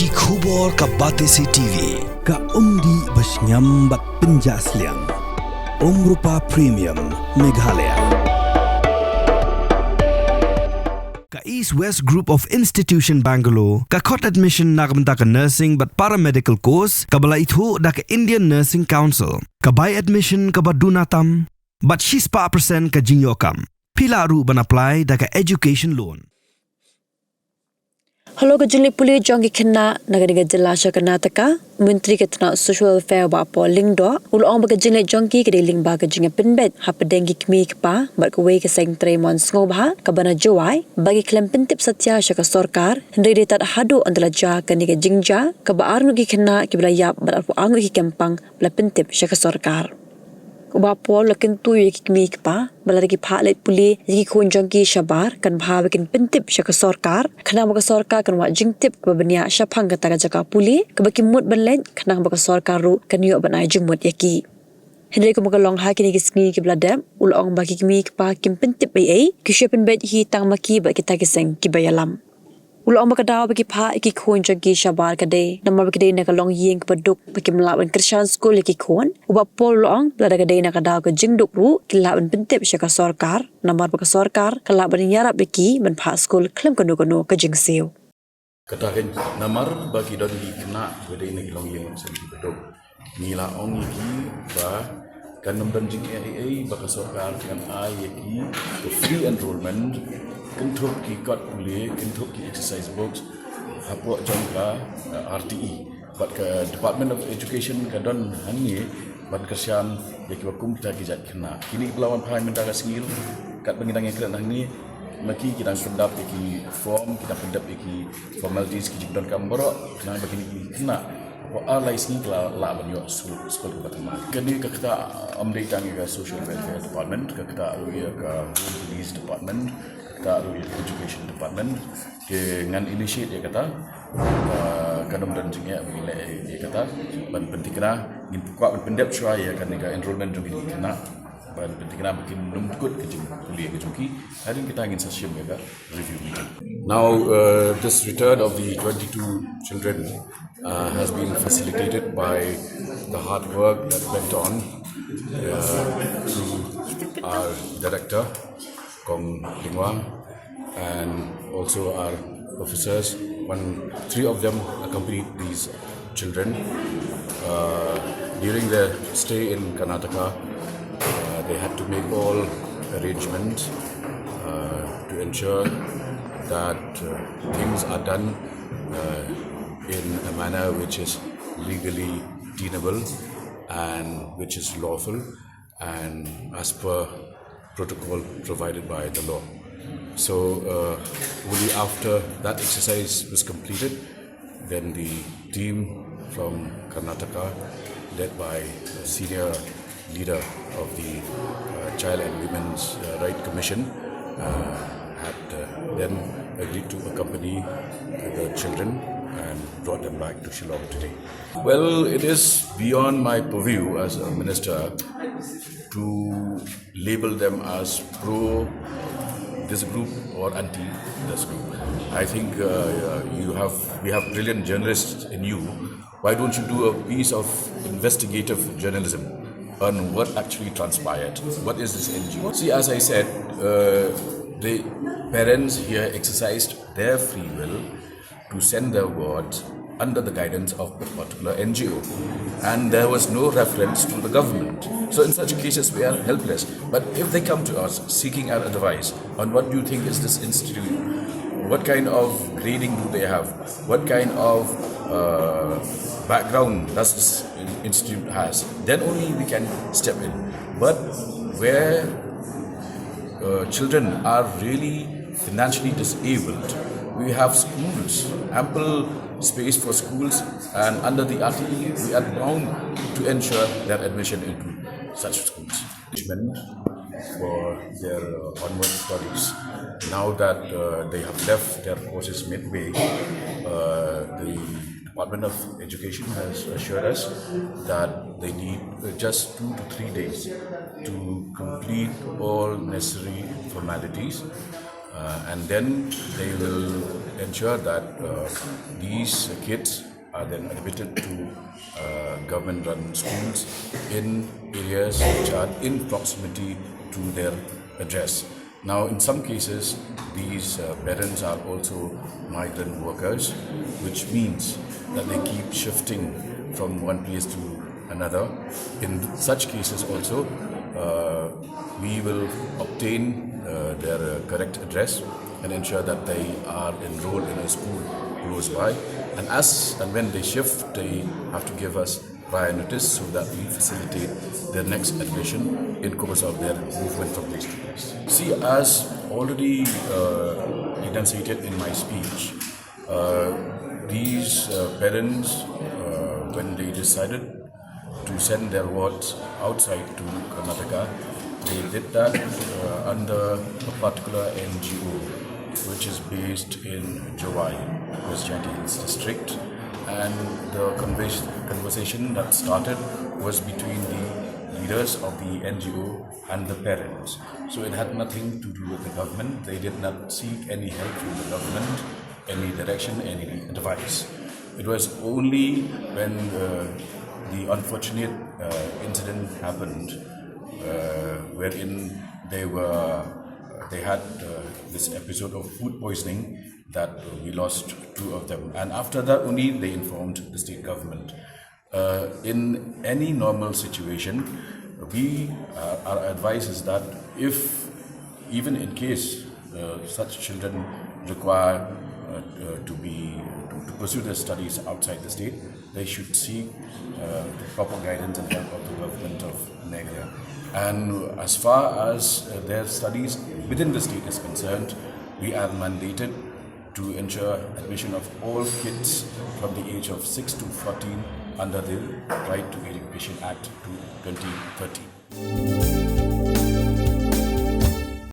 Ki khubor ka Batesi TV. Ka umdi basnyambat penjaslian. Rupa Premium Meghalaya. Ka East West Group of Institution Bangalore. Ka khot admission nagamta ka nursing but paramedical course. Ka bala ithu da ka Indian Nursing Council. Ka buy admission ka badunatam. But she's pa percent ka jinyokam. Pila ru ban apply da ka education loan. Hello ka juli puli jongi kena nagadiga Jilasha Karnataka Menteri Ketna Social Welfare ba po lingdo ulong ba ka jili jongi ka ling ba ka jinga pinbet hapadengi kmi pa ba ka wei ka seng tremon ngobha ka bana jowai bagi klem pintip satya sya ka sorkar hindi tat hadu andala ja ka ni ka jingja ka ba arnu ki kena ki bla yap ba po angu ki kempang bla pintip sya ka sorkar Ubapo lakin tuyo kikmik pa, balari ki palit puli, ki kunjong ki syabar, kan bahawa kin pentip siya ka sorkar, kanang baka sorkar kan wak jingtip ka babanya siya pang kata jaka puli, kabaki mut banlen, kanang baka sorkar ru, kan yuk banay jumut yaki. Hindi ko magalong ha kini kisngi ki bladem, ulong baki kimik pa kim pentip ay, kisya penbet hitang maki ba kita kiseng kibayalam. Ulang makadaw bagi pa iki khon jagi shabar kade namar bagi na kalong yeng paduk bagi melawan Christian school iki khon uba polong lada kade na kadaw ka jingduk ru kilaban pentip sya ka sorkar namar bagi sorkar kalaban nyarap bagi ban pa school klem kono ka jingsew katakan namar bagi don di kena kade na kalong yeng senti paduk nila ong iki ba kanam dan jing AA baka sorkar dengan ayaki free enrollment kentuk ki kat boleh kentuk ki exercise books apa jangka RTE but ke Department of Education kadon hani ban kersian yaki wakum kita kijat kena kini pelawan parlimen daga singil kat pengidang yang kena ni maki kita pendap iki form kita pendap iki formalities ki jidon kamboro kena begini kena alai sini la banyo sekolah pertama kini kita amdai tangi ke social welfare department kita aruya ke home police department kita aruya education department ke ngan initiate dia kata kadam dan jingya begini dia kata ban penting kena ngin kuat pendap syua ya kan ga enrollment juga kena ban penting kena bikin numkut ke kuliah ke joki hari kita ingin session juga review meeting now this return of the 22 children has been facilitated by the hard work that went on through our director, Kong Lingwa, and also our officers. Three of them accompanied these children. During their stay in Karnataka, they had to make all arrangements to ensure that things are done in a manner which is legally tenable and which is lawful and as per protocol provided by the law. So only after that exercise was completed, then the team from Karnataka, led by a senior leader of the Child and Women's Right Commission, had then agreed to accompany the children and brought them back to Shillong today. Well, it is beyond my purview as a minister to label them as pro this group or anti this group. I think we have brilliant journalists in you. Why don't you do a piece of investigative journalism on what actually transpired? What is this NGO? See, as I said, the parents here exercised their free will to send their wards under the guidance of a particular NGO, and there was no reference to the government. So in such cases we are helpless. But if they come to us seeking our advice on what do you think is this institute, what kind of grading do they have, what kind of background does this institute has, then only we can step in. But where children are really financially disabled, we have schools, ample space for schools, and under the RTE, we are bound to ensure their admission into such schools. For their onward studies. Now that they have left their courses midway, the Department of Education has assured us that they need just 2 to 3 days to complete all necessary formalities, and then they will ensure that these kids are then admitted to government-run schools in areas which are in proximity to their address. Now, in some cases, these parents are also migrant workers, which means that they keep shifting from one place to another. In such cases also, we will obtain their correct address and ensure that they are enrolled in a school close by. And as and when they shift, they have to give us prior notice so that we facilitate their next admission in course of their movement from place to place. See, as already enunciated in my speech, these parents, when they decided to send their wards outside to Karnataka, they did that under a particular NGO, which is based in Jowai, West Jaintia Hills district. And the conversation that started was between the leaders of the NGO and the parents. So it had nothing to do with the government. They did not seek any help from the government, any direction, any advice. It was only when the unfortunate incident happened, wherein they had this episode of food poisoning, that we lost 2 of them. And after that only they informed the state government. In any normal situation, our advice is that if, even in case such children require to pursue their studies outside the state, they should seek the proper guidance and help of the government of Meghalaya. And as far as their studies within the state is concerned, we are mandated to ensure admission of all kids from the age of 6 to 14 under the Right to Education Act 2013.